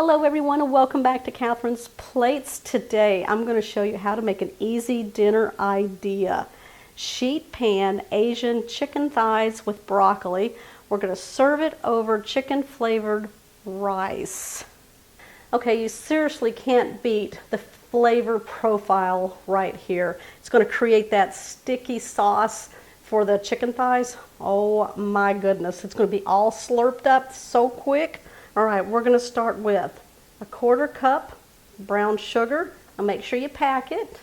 Hello everyone and welcome back to Catherine's Plates. Today I'm going to show you how to make an easy dinner idea. Sheet pan Asian chicken thighs with broccoli. We're going to serve it over chicken flavored rice. Okay, you seriously can't beat the flavor profile right here. It's going to create that sticky sauce for the chicken thighs. Oh my goodness, it's going to be all slurped up so quick. All right, we're going to start with a 1/4 cup brown sugar. Now make sure you pack it.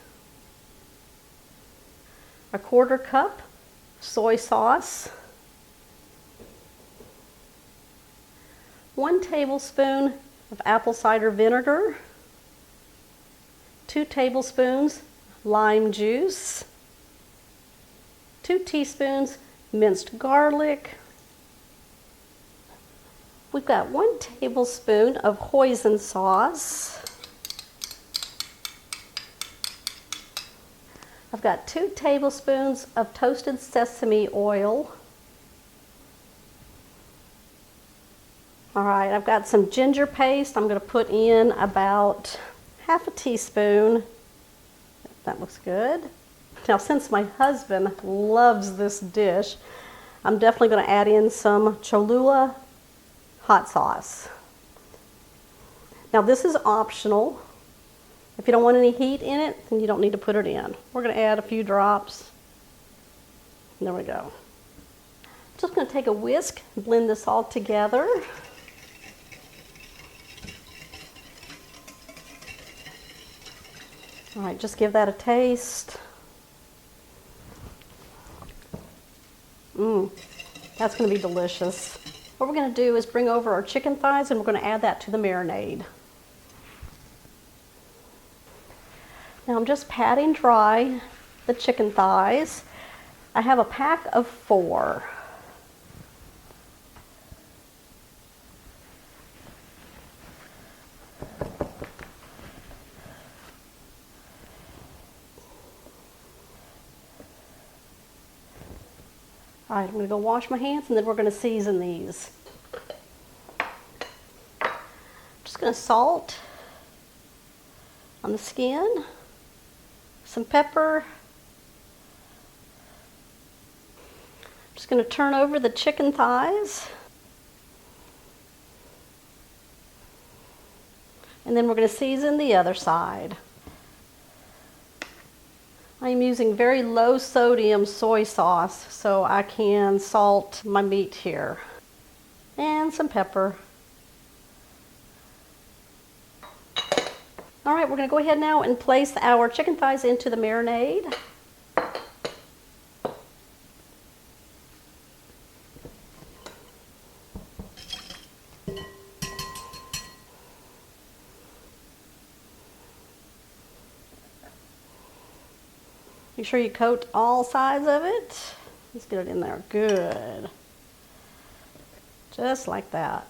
A 1/4 cup soy sauce. 1 tablespoon of apple cider vinegar. 2 tablespoons lime juice. 2 teaspoons minced garlic. We've got 1 tablespoon of hoisin sauce. I've got 2 tablespoons of toasted sesame oil. All right, I've got some ginger paste. I'm going to put in about 1/2 teaspoon. That looks good. Now, since my husband loves this dish, I'm definitely going to add in some Cholula hot sauce. Now this is optional. If you don't want any heat in it, then you don't need to put it in. We're going to add a few drops. There we go. Just going to take a whisk and blend this all together. All right, just give that a taste. That's going to be delicious. What we're going to do is bring over our chicken thighs and we're going to add that to the marinade. Now I'm just patting dry the chicken thighs. I have a pack of 4. All right, I'm going to go wash my hands and then we're going to season these. Just going to salt on the skin, some pepper. Just going to turn over the chicken thighs. And then we're going to season the other side. I'm using very low sodium soy sauce so I can salt my meat here. And some pepper. All right, we're going to go ahead now and place our chicken thighs into the marinade. Make sure you coat all sides of it. Let's get it in there. Good. Just like that.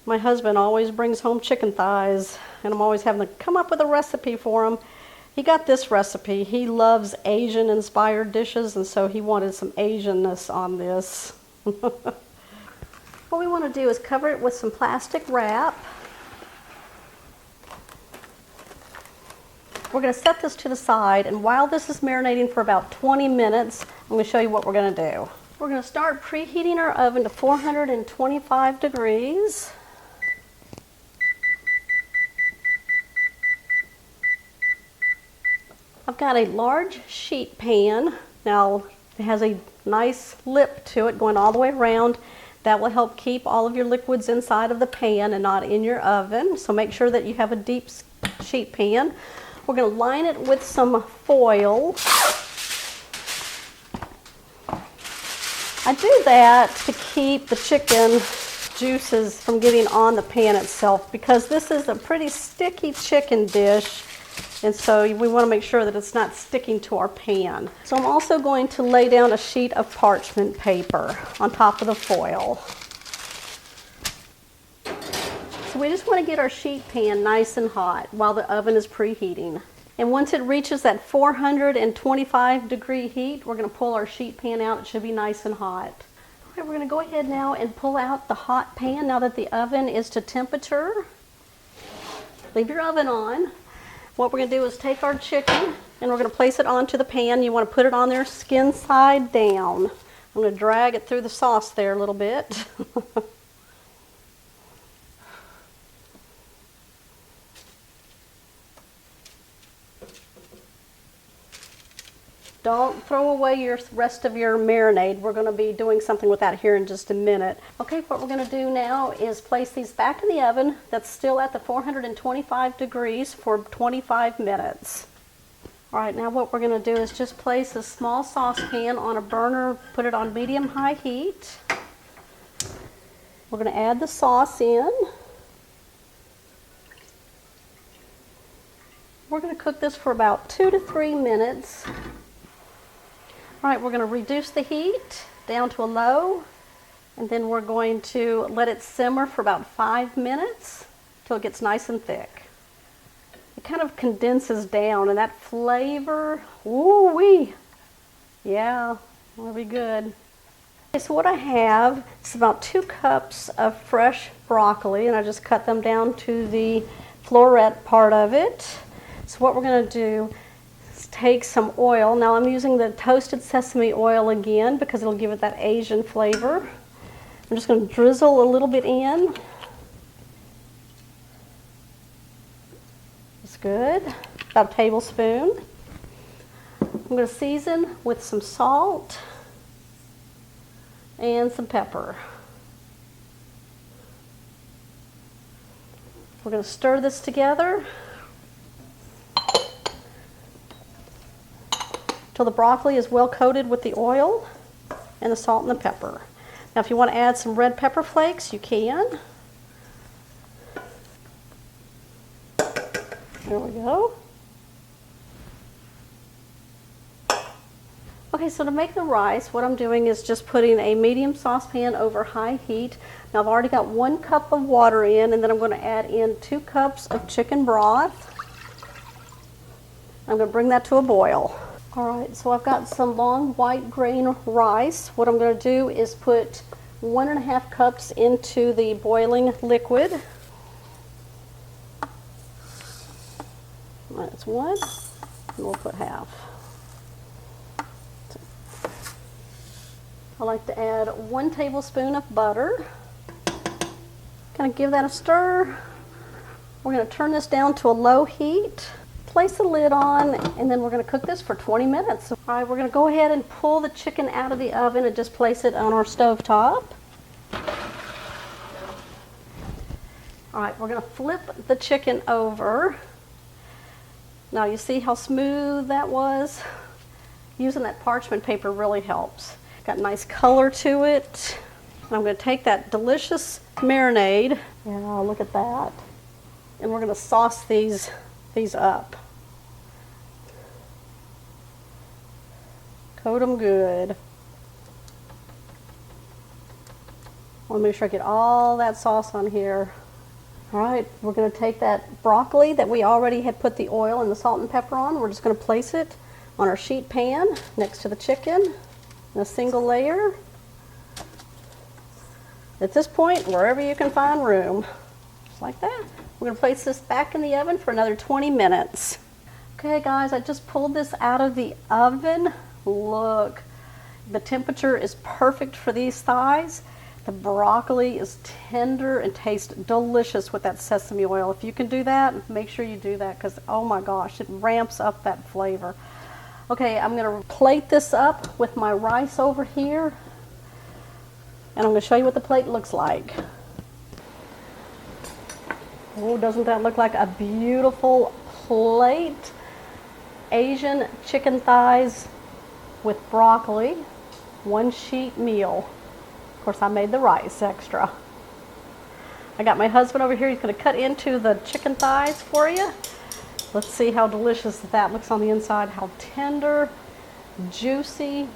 My husband always brings home chicken thighs, and I'm always having to come up with a recipe for him. He got this recipe. He loves Asian-inspired dishes, and so he wanted some Asianness on this. What we want to do is cover it with some plastic wrap. We're going to set this to the side, and while this is marinating for about 20 minutes, I'm going to show you what we're going to do. We're going to start preheating our oven to 425 degrees. I've got a large sheet pan. Now, it has a nice lip to it going all the way around. That will help keep all of your liquids inside of the pan and not in your oven. So make sure that you have a deep sheet pan. We're going to line it with some foil. I do that to keep the chicken juices from getting on the pan itself because this is a pretty sticky chicken dish, and so we want to make sure that it's not sticking to our pan. So I'm also going to lay down a sheet of parchment paper on top of the foil. So we just want to get our sheet pan nice and hot while the oven is preheating. And once it reaches that 425 degree heat, we're going to pull our sheet pan out. It should be nice and hot. Okay, we're going to go ahead now and pull out the hot pan now that the oven is to temperature. Leave your oven on. What we're going to do is take our chicken and we're going to place it onto the pan. You want to put it on there skin side down. I'm going to drag it through the sauce there a little bit. Don't throw away your rest of your marinade. We're going to be doing something with that here in just a minute. Okay, what we're going to do now is place these back in the oven that's still at the 425 degrees for 25 minutes. All right, now what we're going to do is just place a small saucepan on a burner, put it on medium-high heat. We're going to add the sauce in. We're going to cook this for about 2 to 3 minutes. All right, we're going to reduce the heat down to a low, and then we're going to let it simmer for about 5 minutes till it gets nice and thick. It kind of condenses down, and that flavor, woo-wee, yeah, that'll be good. Okay, so what I have is about 2 cups of fresh broccoli, and I just cut them down to the floret part of it. So what we're going to do, take some oil. Now I'm using the toasted sesame oil again because it'll give it that Asian flavor. I'm just going to drizzle a little bit in. That's good. About a tablespoon. I'm going to season with some salt and some pepper. We're going to stir this together till the broccoli is well coated with the oil and the salt and the pepper. Now if you want to add some red pepper flakes, you can. There we go. Okay, so to make the rice, what I'm doing is just putting a medium saucepan over high heat. Now I've already got 1 cup of water in, and then I'm going to add in 2 cups of chicken broth. I'm going to bring that to a boil. Alright, so I've got some long white grain rice. What I'm going to do is put 1.5 cups into the boiling liquid. Alright, that's 1, and we'll put half. I like to add 1 tablespoon of butter. Kind of give that a stir. We're going to turn this down to a low heat. Place the lid on, and then we're going to cook this for 20 minutes. All right, we're going to go ahead and pull the chicken out of the oven and just place it on our stove top. All right, we're going to flip the chicken over. Now you see how smooth that was? Using that parchment paper really helps. Got nice color to it. And I'm going to take that delicious marinade. Yeah, look at that. And we're going to sauce these up. Coat them good. I want to make sure I get all that sauce on here. All right, we're going to take that broccoli that we already had put the oil and the salt and pepper on. We're just going to place it on our sheet pan next to the chicken in a single layer. At this point, wherever you can find room, just like that. We're going to place this back in the oven for another 20 minutes. Okay guys, I just pulled this out of the oven. Look, the temperature is perfect for these thighs. The broccoli is tender and tastes delicious with that sesame oil. If you can do that, make sure you do that because, oh my gosh, it ramps up that flavor. Okay, I'm going to plate this up with my rice over here, and I'm going to show you what the plate looks like. Oh, doesn't that look like a beautiful plate? Asian chicken thighs with broccoli, 1 sheet meal. Of course, I made the rice extra. I got my husband over here. He's going to cut into the chicken thighs for you. Let's see how delicious that looks on the inside. How tender, juicy.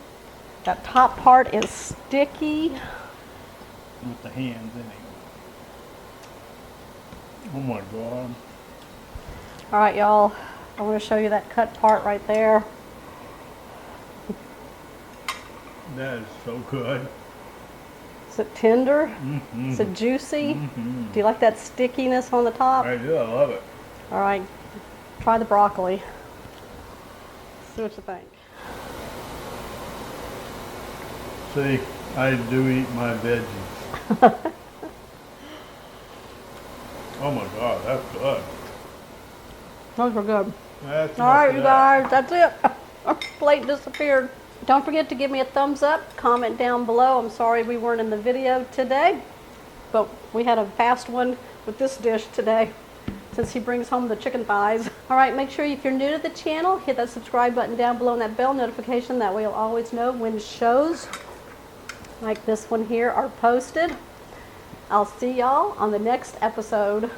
That top part is sticky. With the hands in it. Oh my God. All right, y'all. I want to show you that cut part right there. That is so good. Is it tender? Mm-hmm. Is it juicy? Mm-hmm. Do you like that stickiness on the top? I do. I love it. All right, try the broccoli. See what you think. See, I do eat my veggies. Oh my God, that's good. Those were good. That's All right, enough you of that. guys, that's it. Our plate disappeared. Don't forget to give me a thumbs up, comment down below. I'm sorry we weren't in the video today, but we had a fast one with this dish today since he brings home the chicken thighs. All right, make sure if you're new to the channel, hit that subscribe button down below and that bell notification. That way you'll always know when shows like this one here are posted. I'll see y'all on the next episode.